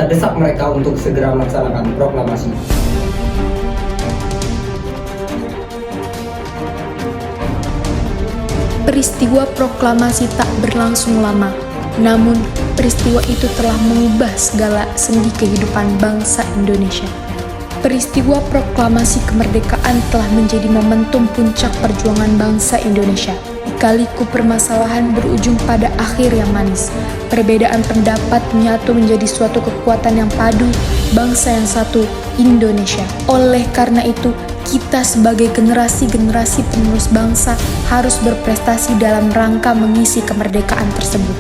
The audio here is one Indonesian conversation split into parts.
kita desak mereka untuk segera melaksanakan proklamasi. Peristiwa proklamasi tak berlangsung lama, namun peristiwa itu telah mengubah segala sendi kehidupan bangsa Indonesia. Peristiwa proklamasi kemerdekaan telah menjadi momentum puncak perjuangan bangsa Indonesia. Lika-liku permasalahan berujung pada akhir yang manis. Perbedaan pendapat menyatu menjadi suatu kekuatan yang padu, bangsa yang satu, Indonesia. Oleh karena itu, kita sebagai generasi-generasi penerus bangsa harus berprestasi dalam rangka mengisi kemerdekaan tersebut.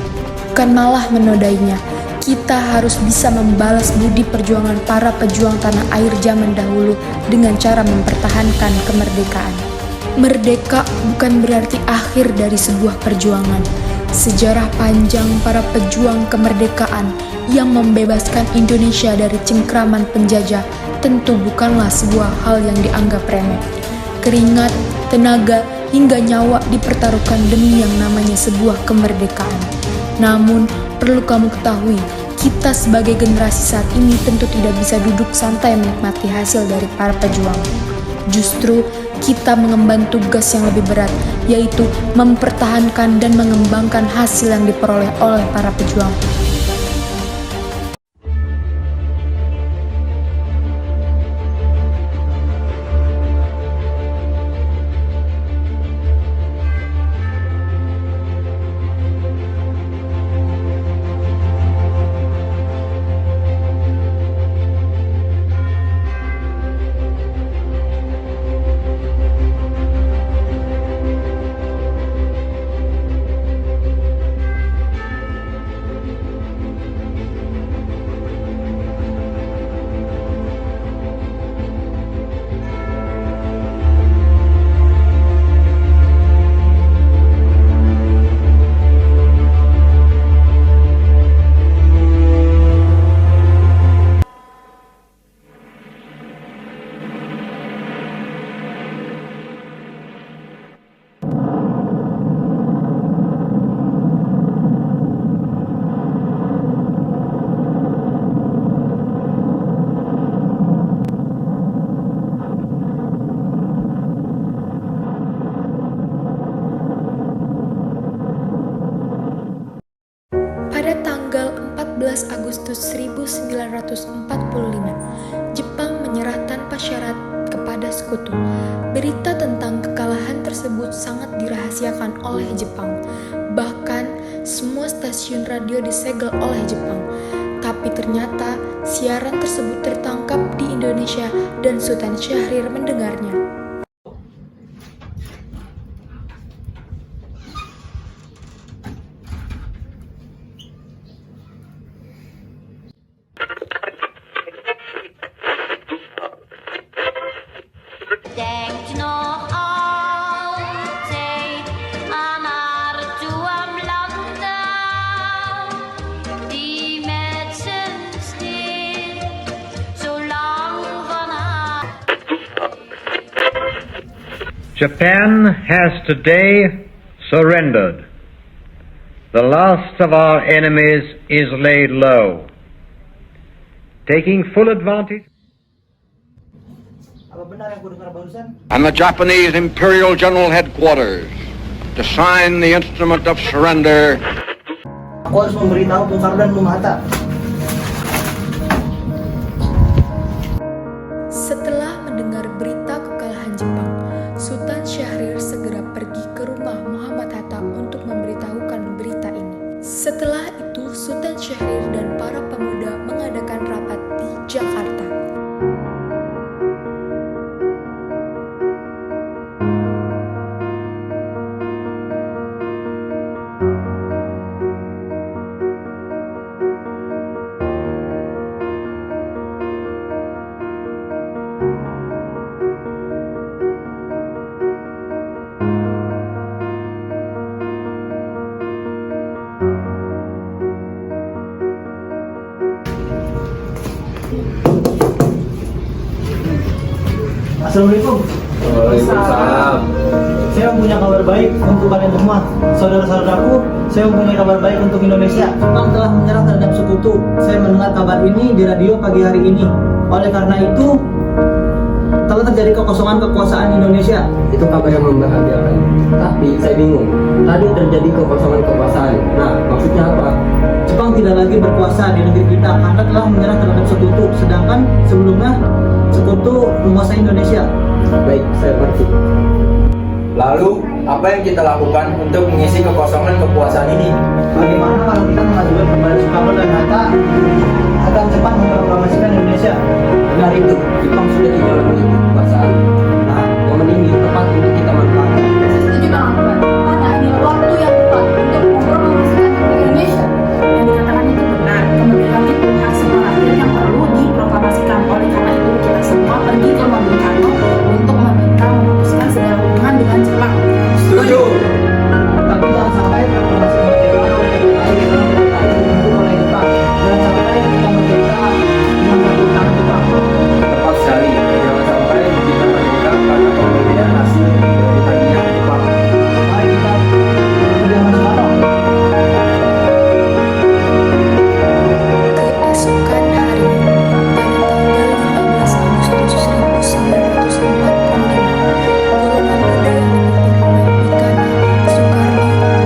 Bukan malah menodainya, kita harus bisa membalas budi perjuangan para pejuang tanah air zaman dahulu dengan cara mempertahankan kemerdekaan. Merdeka bukan berarti akhir dari sebuah perjuangan. Sejarah panjang para pejuang kemerdekaan yang membebaskan Indonesia dari cengkraman penjajah tentu bukanlah sebuah hal yang dianggap remeh. Keringat, tenaga, hingga nyawa dipertaruhkan demi yang namanya sebuah kemerdekaan. Namun, perlu kamu ketahui, kita sebagai generasi saat ini tentu tidak bisa duduk santai menikmati hasil dari para pejuang. Justru, kita mengemban tugas yang lebih berat, yaitu mempertahankan dan mengembangkan hasil yang diperoleh oleh para pejuang. Pada tanggal 14 Agustus 1945, Jepang menyerah tanpa syarat kepada sekutu. Berita tentang kekalahan tersebut sangat dirahasiakan oleh Jepang. Bahkan, semua stasiun radio disegel oleh Jepang. Tapi ternyata, siaran tersebut tertangkap di Indonesia dan Sultan Syahrir mendengarnya. Japan has today surrendered. The last of our enemies is laid low. Taking full advantage. Apa benar yang gue dengar barusan? And the Japanese Imperial General Headquarters to sign the instrument of surrender. Aku harus memberitahu Bung Karno dan Bung Hatta. Setelah mendengar berita kekalahan Jepang, Sultan Syahrir segera pergi ke rumah Muhammad Hatta untuk memberitahukan berita ini. Setelah itu, Sultan Syahrir dan para pemuda mengadakan rapat di Jakarta. Assalamualaikum. Waalaikumsalam. Saya mempunyai kabar baik untuk kalian semua. Saudara-saudaraku, saya mempunyai kabar baik untuk Indonesia. Jepang telah menyerang terhadap sekutu. Saya mendengar kabar ini di radio pagi hari ini. Oleh karena itu, telah terjadi kekosongan kekuasaan Indonesia. Itu kabar yang membahagiakan. Tapi saya bingung. Tadi terjadi kekosongan kekuasaan. Nah, maksudnya apa? Jepang tidak lagi berkuasa di negeri kita karena telah menyerang terhadap sekutu. Sedangkan sebelumnya sekutu menguasai Indonesia. Baik, saya mengerti. Lalu, apa yang kita lakukan untuk mengisi kekosongan kekuasaan ini? Bagaimana kalau kita mengajukan kembali Soekarno dan Hatta agar cepat memproklamasikan Indonesia? Benar itu, Jepang sudah tidak lagi kekuasaan. Nah, momen ini tepat untuk kita manfaatkan. Saya setuju banget, Pak. Karena ini waktu yang tepat untuk memproklamasikan kemerdekaan Indonesia. Yang dikatakan itu benar, kemerdekaan itu hak semua rakyat yang perlu diproklamasikan. Oleh karena itu, kita semua pergi ke rumah Bung Karno untuk meminta memutuskan segala hubungan dengan Jepang. Setuju! Tapi jangan sampai proklamasi kemerdekaan oleh dibentuk oleh Jepang. Jangan sampai kita merdeka dengan satu tangan Jepang. Tepat sekali. Jangan sampai kita merdeka karena perbedaan hasil dari tadinya Jepang. Mari kita bekerja sama Soekarno. Keesokan harinya, pada tanggal 15 Agustus 1945, golongan muda yang dipimpin oleh Bikana, Soekarno,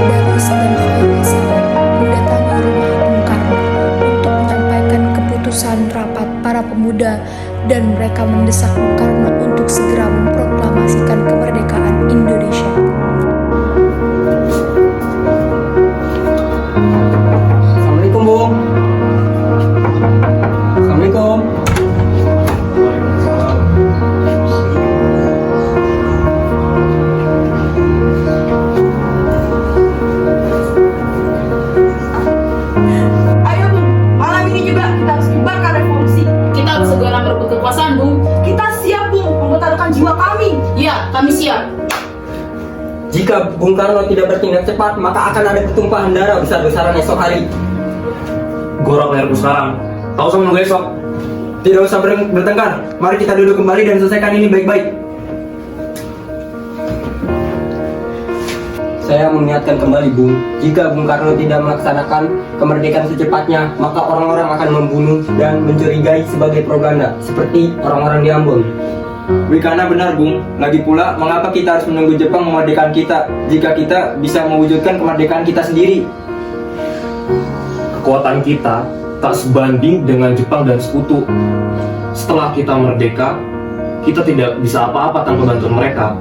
Darwis, dan Khairul Salam mendatangi rumah Bung Karno untuk menyampaikan keputusan rapat para pemuda dan mereka mendesak Bung Karno untuk segera memproklamasikan kemerdekaan Indonesia. Assalamualaikum, Bung. Assalamualaikum. Ayo, Bung. Malam ini juga kita harus membakar revolusi. Kita harus segera merebut kekuasaan, Bung. Kita siap, Bung, mempertaruhkan jiwa kami. Ya, kami siap. Jika Bung Karno tidak bertindak cepat, maka akan ada pertumpahan darah besar-besaran esok hari. Gorok leherku sekarang. Tahu sama nunggu esok. Tidak usah bertengkar. Mari kita duduk kembali dan selesaikan ini baik-baik. Saya mengingatkan kembali, Bung. Jika Bung Karno tidak melaksanakan kemerdekaan secepatnya, maka orang-orang akan membunuh dan mencurigai sebagai propaganda, seperti orang-orang di Ambon. Wikana benar, Bung. Lagi pula, mengapa kita harus menunggu Jepang memerdekakan kita jika kita bisa mewujudkan kemerdekaan kita sendiri? Kekuatan kita tak sebanding dengan Jepang dan sekutu. Setelah kita merdeka, kita tidak bisa apa-apa tanpa bantuan mereka.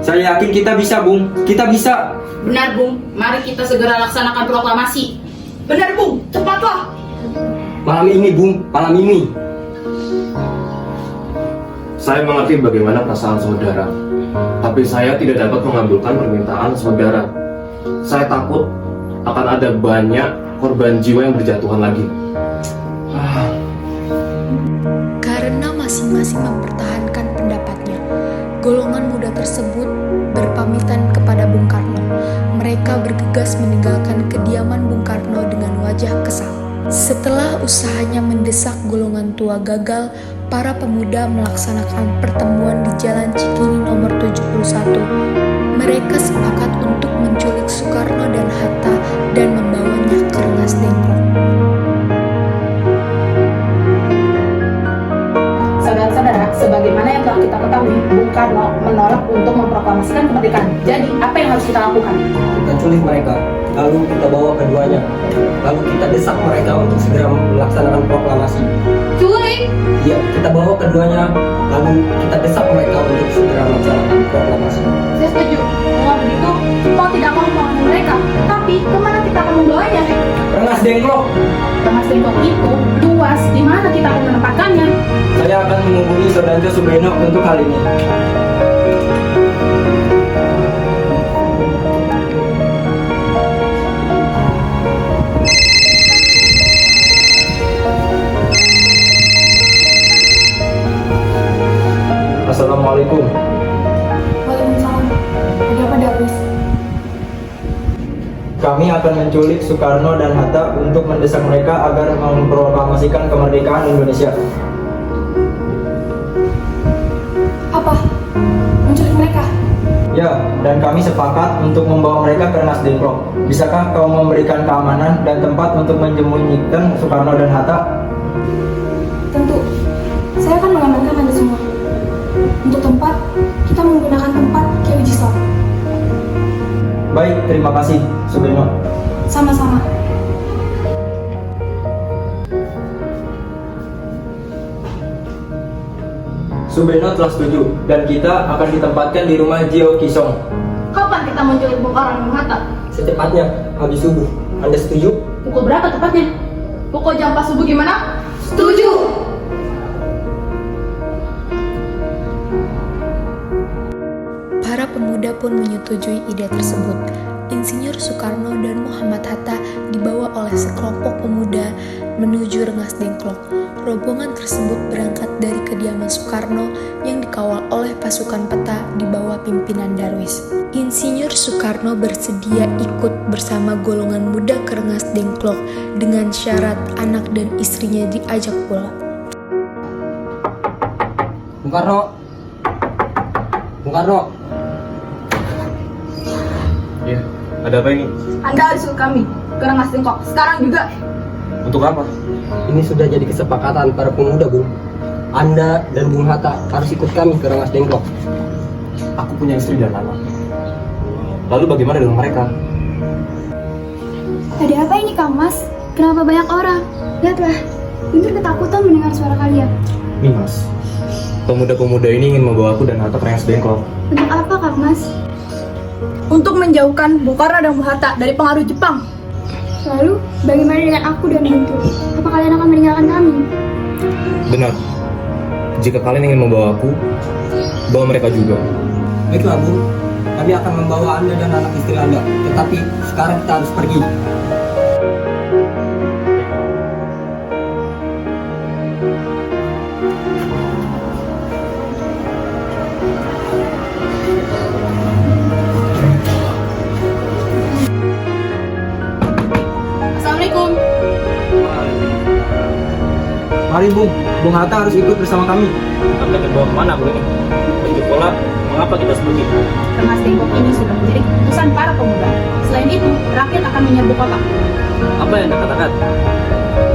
Saya yakin kita bisa, Bung. Kita bisa. Benar, Bung. Mari kita segera laksanakan proklamasi. Benar, Bung. Cepatlah. Malam ini, Bung. Malam ini. Saya mengerti bagaimana perasaan saudara, tapi saya tidak dapat mengabulkan permintaan saudara. Saya takut akan ada banyak korban jiwa yang berjatuhan lagi. Karena masing-masing mempertahankan pendapatnya, golongan muda tersebut berpamitan kepada Bung Karno. Mereka bergegas meninggalkan kediaman Bung Karno dengan wajah kesal. Setelah usahanya mendesak golongan tua gagal, para pemuda melaksanakan pertemuan di Jalan Cikini nomor 71. Mereka sepakat untuk menculik Soekarno dan Hatta dan membawanya ke Rengas Dengklok. Saudara-saudara, sebagaimana yang telah kita ketahui, Bung Karno menolak untuk memproklamasikan kemerdekaan. Jadi, apa yang harus kita lakukan? Kita culik mereka, lalu kita bawa keduanya. Lalu kita desak mereka untuk segera melaksanakan proklamasi. Culik! Iya, kita bawa keduanya, lalu kita desak mereka untuk segera melaksanakan proklamasi. Saya setuju. Dengan begitu, Jepang tidak akan membangun mereka. Tapi, kemana kita akan membawanya? Rengas Dengklok. Rengas Dengklok itu luas. Di mana kita akan menempatkannya? Saya akan menghubungi Saudara Subeno untuk hal ini. Assalamualaikum. Waalaikumsalam. Ada apa, Darwis? Kami akan menculik Soekarno dan Hatta untuk mendesak mereka agar memproklamasikan kemerdekaan Indonesia. Apa? Menculik mereka? Ya, dan kami sepakat untuk membawa mereka ke Rengas Dengklok. Bisakah kau memberikan keamanan dan tempat untuk menyembunyikan Soekarno dan Hatta? Tentu, saya akan mengamankan Anda semua. Untuk tempat, kita menggunakan tempat Kiai Ujisla. Baik, terima kasih, Subeno. Sama-sama. Subeno telah setuju, dan kita akan ditempatkan di rumah Jio Kisong. Kapan kita menculik Bung Karno dan Bung Hatta? Secepatnya, habis subuh. Anda setuju? Pukul berapa tepatnya? Pukul jam 4 subuh gimana? Setuju! Para pemuda pun menyetujui ide tersebut. Insinyur Soekarno dan Muhammad Hatta dibawa oleh sekelompok pemuda menuju Rengas Dengklok. Rombongan tersebut berangkat dari kediaman Soekarno yang dikawal oleh pasukan peta di bawah pimpinan Darwis. Insinyur Soekarno bersedia ikut bersama golongan muda ke Rengas Dengklok dengan syarat anak dan istrinya diajak pula. Bung Karno. Bung Karno. Ya, ada apa ini? Anda harus ikut kami ke Rengas Dengklok. Sekarang juga. Untuk apa? Ini sudah jadi kesepakatan para pemuda, Bung. Anda dan Bung Hatta harus ikut kami ke Rengas Dengklok. Aku punya istri dan anak. Lalu bagaimana dengan mereka? Ada apa ini, Kang Mas? Kenapa banyak orang? Lihatlah, Guntur ketakutan mendengar suara kalian. Nimas, pemuda-pemuda ini ingin membawa aku dan Hatta ke Rengas Dengklok. Untuk apa, Kang Mas? Untuk menjauhkan Bung Karno dan Bung Hatta dari pengaruh Jepang. Lalu, bagaimana dengan aku dan Guntur? Apa kalian akan meninggalkan kami? Benar. Jika kalian ingin membawa aku, bawa mereka juga. Baiklah, Bung. Kami akan membawa Anda dan anak istri Anda. Tetapi sekarang kita harus pergi. Assalamualaikum. Mari, Bung. Bung Hatta harus ikut bersama kami. Kami akan bawa kemana Bu ini? Lagi pula, mengapa kita seperti itu? Rengas Dengklok ini sudah menjadi keputusan para pemuda. Selain itu, rakyat akan menyerbu kota. Apa yang Anda katakan?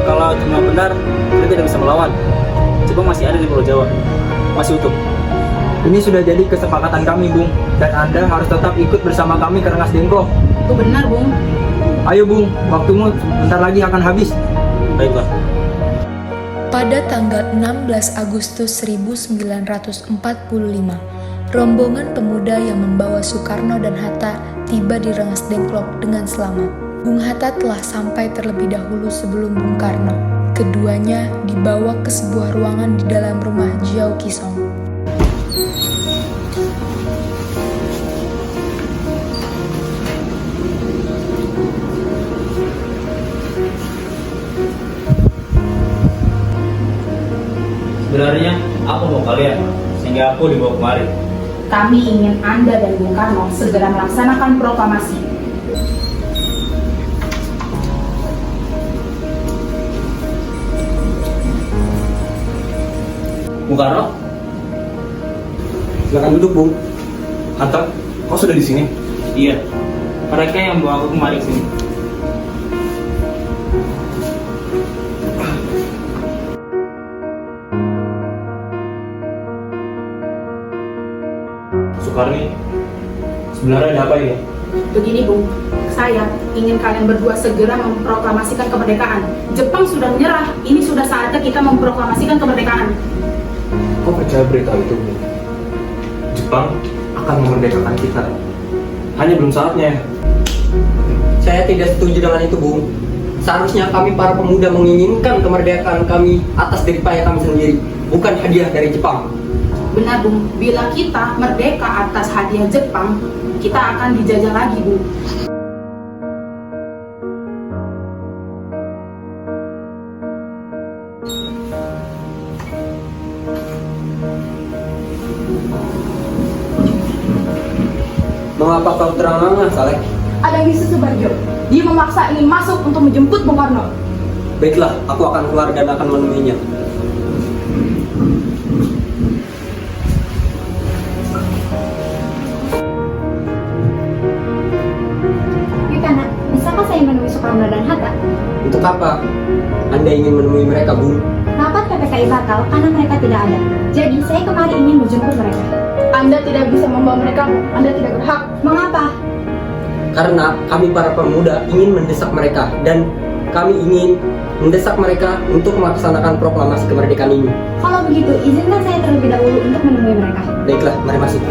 Kalau cuma benar, kita tidak bisa melawan. Jepang masih ada di Pulau Jawa, masih utuh. Ini sudah jadi kesepakatan kami, Bung. Dan Anda harus tetap ikut bersama kami ke Rengas Dengklok. Itu benar, Bung. Ayo, Bung. Waktumu bentar lagi akan habis. Baiklah. Pada tanggal 16 Agustus 1945, rombongan pemuda yang membawa Soekarno dan Hatta tiba di Rengas Dengklok dengan selamat. Bung Hatta telah sampai terlebih dahulu sebelum Bung Karno. Keduanya dibawa ke sebuah ruangan di dalam rumah Jio Kisong. Sebenarnya, apa mau kalian? Sehingga aku dibawa kemari. Kami ingin Anda dan Bung Karno segera melaksanakan proklamasi. Bung Karno? Silakan duduk, Bung. Hatta, kau sudah di sini? Iya. Mereka yang bawa aku kemari ke sini. Soekarni, sebenarnya ada apa ini? Begini, Bung. Saya ingin kalian berdua segera memproklamasikan kemerdekaan. Jepang sudah menyerah. Ini sudah saatnya kita memproklamasikan kemerdekaan. Kau percaya berita itu, Bu? Jepang akan memerdekakan kita. Hanya belum saatnya. Saya tidak setuju dengan itu, Bung. Seharusnya kami para pemuda menginginkan kemerdekaan kami atas jeripaya kami sendiri, bukan hadiah dari Jepang. Benar, Bung. Bila kita merdeka atas hadiah Jepang, kita akan dijajah lagi, Bung. Mengapa kau terang-terangan, Saleh? Ada misi Subarjo. Dia memaksa ingin masuk untuk menjemput Bung Karno. Baiklah, aku akan keluar dan akan menemuinya. Untuk apa Anda ingin menemui mereka, Bung? Rapat PPKI batal karena mereka tidak ada. Jadi saya kemari ingin menjemput mereka. Anda tidak bisa membawa mereka, Bu. Anda tidak berhak. Mengapa? Karena kami para pemuda ingin mendesak mereka dan kami ingin mendesak mereka untuk melaksanakan proklamasi kemerdekaan ini. Kalau begitu, izinkan saya terlebih dahulu untuk menemui mereka. Baiklah, mari masuk.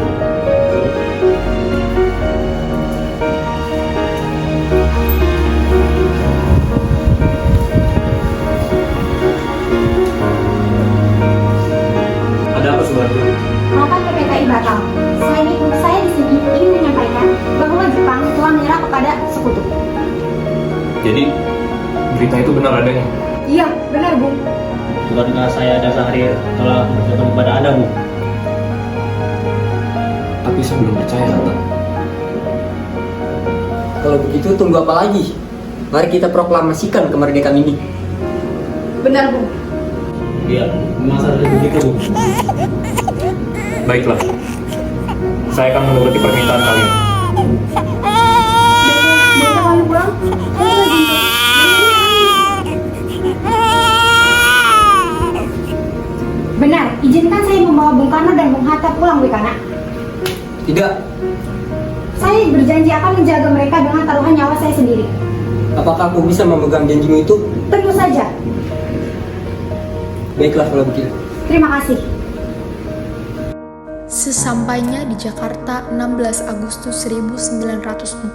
Ada apa Subarjo? Rapat PPKI batal. Saya di sini ingin menyampaikan bahwa Jepang telah menyerah kepada sekutu. Jadi berita itu benar adanya? Iya, benar, Bu. Bukankah saya dan Sahrir telah berkata kepada Anda, Bu? Tapi saya belum percaya, Tante. Kalau begitu tunggu apa lagi? Mari kita proklamasikan kemerdekaan ini. Benar, Bu. Iya, memang seharusnya begitu, Bu. Baiklah, saya akan menuruti permintaan kalian. Bisa kami pulang? Saya lagi. Benar, izinkan saya membawa Bung Karno dan Bung Hatta pulang, Wikana. Tidak, Saya berjanji akan menjaga mereka dengan taruhan nyawa saya sendiri. apakah aku bisa memegang janjimu itu? Tentu saja. Baiklah kalau begitu. Terima kasih. Sesampainya di Jakarta 16 Agustus 1945,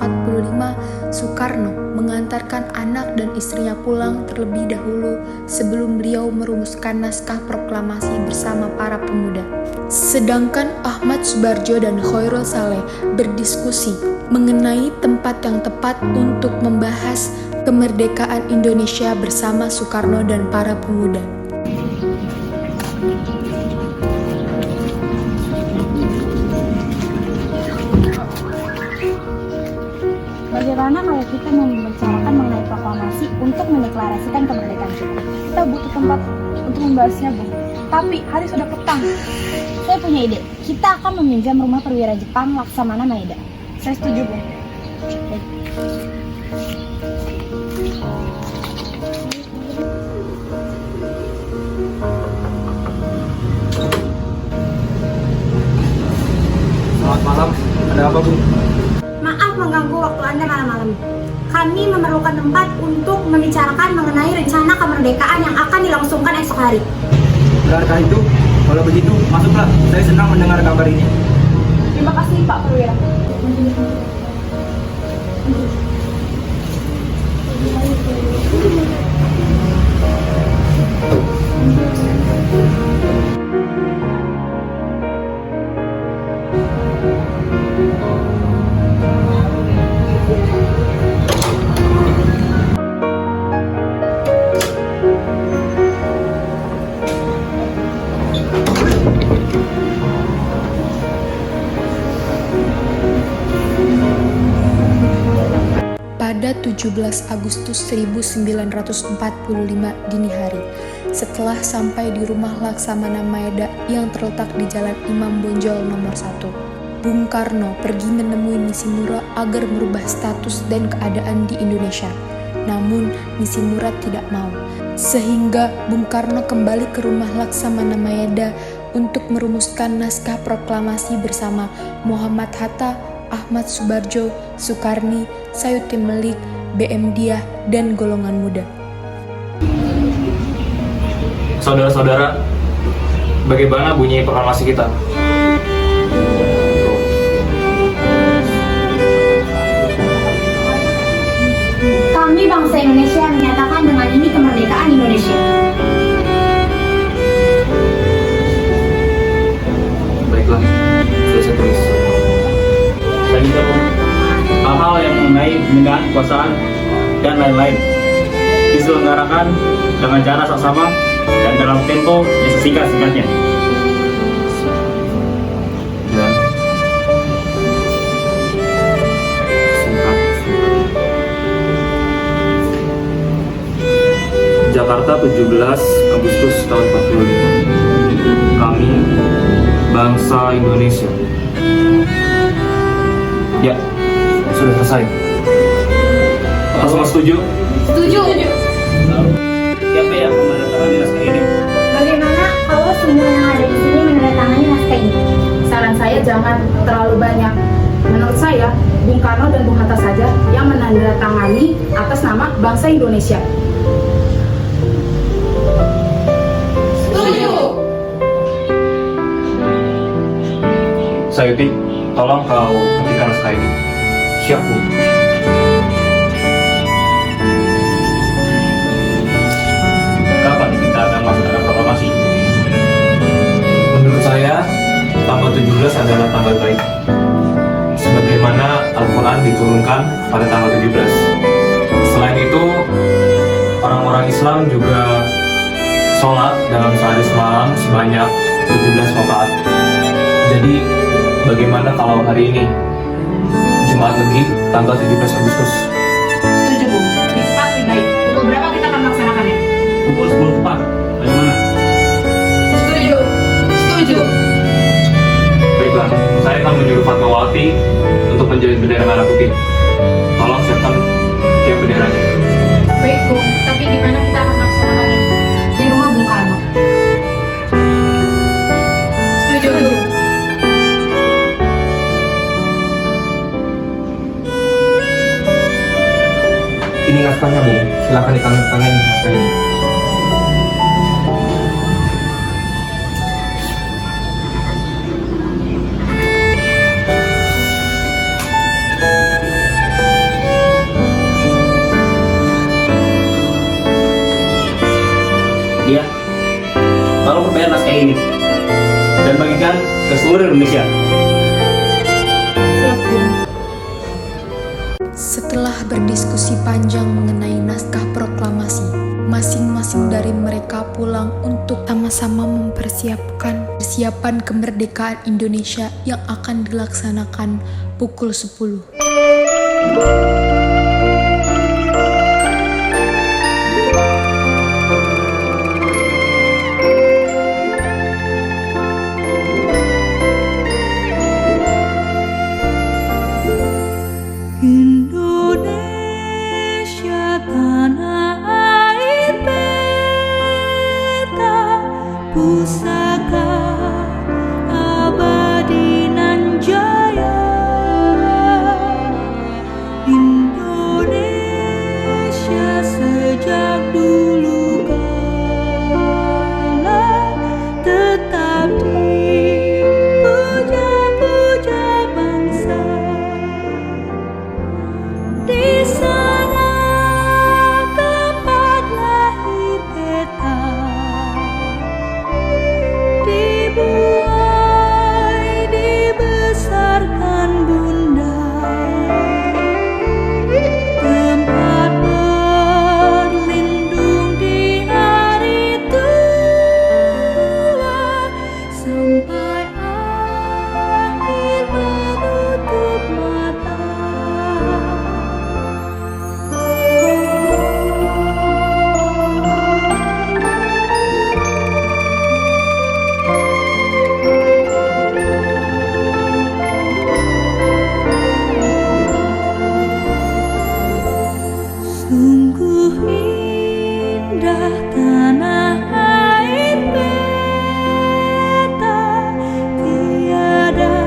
Soekarno mengantarkan anak dan istrinya pulang terlebih dahulu sebelum beliau merumuskan naskah proklamasi bersama para pemuda. Sedangkan Ahmad Subarjo dan Khairul Saleh berdiskusi mengenai tempat yang tepat untuk membahas kemerdekaan Indonesia bersama Soekarno dan para pemuda. Bagaimana kalau kita membicarakan mengenai proklamasi untuk mendeklarasikan kemerdekaan kita? Kita butuh tempat untuk membahasnya, Bu. Tapi hari sudah petang. Saya punya ide. Kita akan meminjam rumah perwira Jepang Laksamana Maeda. Saya setuju, Bu. Selamat malam. Ada apa, Bu? Maaf mengganggu waktu Anda malam-malam. Kami memerlukan tempat untuk membicarakan mengenai rencana kemerdekaan yang akan dilangsungkan esok hari. Benarkah itu? Kalau begitu, masuklah. Saya senang mendengar kabar ini. Terima kasih, Pak Perwira. Pada 17 Agustus 1945 dini hari, setelah sampai di rumah Laksamana Maeda yang terletak di Jalan Imam Bonjol nomor 1, Bung Karno pergi menemui Nishimura agar merubah status dan keadaan di Indonesia. Namun Nishimura tidak mau, sehingga Bung Karno kembali ke rumah Laksamana Maeda untuk merumuskan naskah proklamasi bersama Muhammad Hatta, Ahmad Subarjo, Soekarni, Sayuti Melik, BM Diah, dan golongan muda. Saudara-saudara, bagaimana bunyi proklamasi kita? Kami bangsa Indonesia menyatakan dengan ini kemerdekaan Indonesia. Baiklah, sudah saya tulis. Selanjutnya, Bu, hal-hal yang mengenai pemindahan kekuasaan dan lain-lain diselenggarakan dengan cara saksama dan dalam tempo yang sesingkat-singkatnya. Dan singkat. Jakarta 17 Agustus tahun 45. Kami bangsa Indonesia. Ya, sudah selesai. Apa semua setuju? Setuju. Lalu, siapa yang menandatangani naskah ini? Bagaimana kalau semua yang ada di sini menandatangani naskah ini? Saran saya jangan terlalu banyak. Menurut saya, Bung Karno dan Bung Hatta saja yang menandatangani atas nama bangsa Indonesia. Setuju. Sayuti, tolong kau hentikan naskah ini. Siap, Bu. Kapan kita akan melaksanakan proklamasi? Menurut saya, tanggal 17 adalah tanggal baik. Sebagaimana Al-Quran diturunkan pada tanggal 17. Selain itu, orang-orang Islam juga sholat dalam sehari semalam sebanyak 17 rakaat. Jadi, bagaimana kalau hari ini, Jumat Legi, tanggal 17 Agustus? Setuju, Bu. Lebih cepat lebih baik. Pukul berapa kita akan melaksanakannya? Pukul 10 tepat. Bagaimana? Setuju. Setuju. Baiklah, saya akan menyuruh Fatmawati untuk menjahit bendera merah putih. Tolong siapkan tiap benderanya. Baik, Bu. Tapi di mana kita akan melaksanakannya? Di rumah Bung Karno. Setuju. Ini naskahnya, Bu. Silakan ditandatangani naskah ini. Dia, tolong perbayar naskah ini dan bagikan ke seluruh Indonesia. Siap, Bu. Setelah berdiskusi panjang mengenai naskah proklamasi, masing-masing dari mereka pulang untuk sama-sama mempersiapkan persiapan kemerdekaan Indonesia yang akan dilaksanakan pukul 10. Indonesia tanah air beta, pusaka abadi nan jaya. Indonesia sejak dulu kala tetap dipuja-puja bangsa. Di sana tempat lahir beta, dibuai dibesarkan bunda, tempat berlindung di hari tua, sampai akhir menutup mata. Sungguh indah tanah air beta, tiada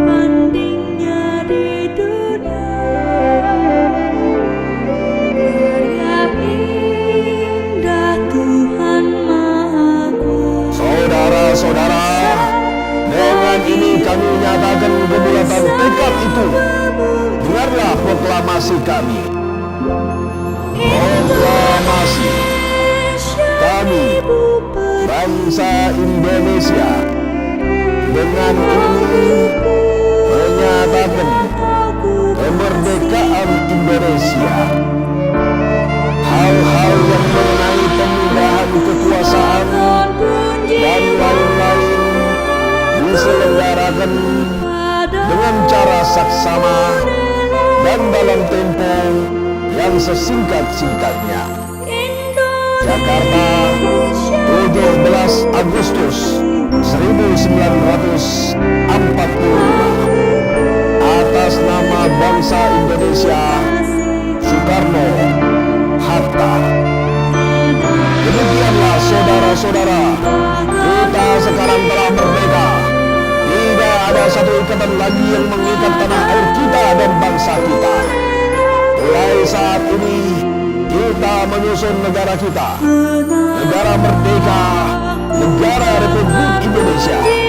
bandingnya di dunia. Karya indah Tuhan Maha Kuasa. Saudara-saudara, dengan ini kami nyatakan kebulatan tekad itu. Dengarlah proklamasi kami. Proklamasi kami, bangsa Indonesia, dengan ini menyatakan kemerdekaan Indonesia. Hal-hal yang mengenai pemindahan kekuasaan dan lain-lain diselenggarakan dengan cara saksama dan dalam tempo yang sesingkat-singkatnya. Jakarta, 17 Agustus 1945. Atas nama bangsa Indonesia, Soekarno, ikatan lagi yang mengikat tanah air kita dan bangsa kita. Mulai saat ini kita menyusun negara kita, negara merdeka, negara Republik Indonesia.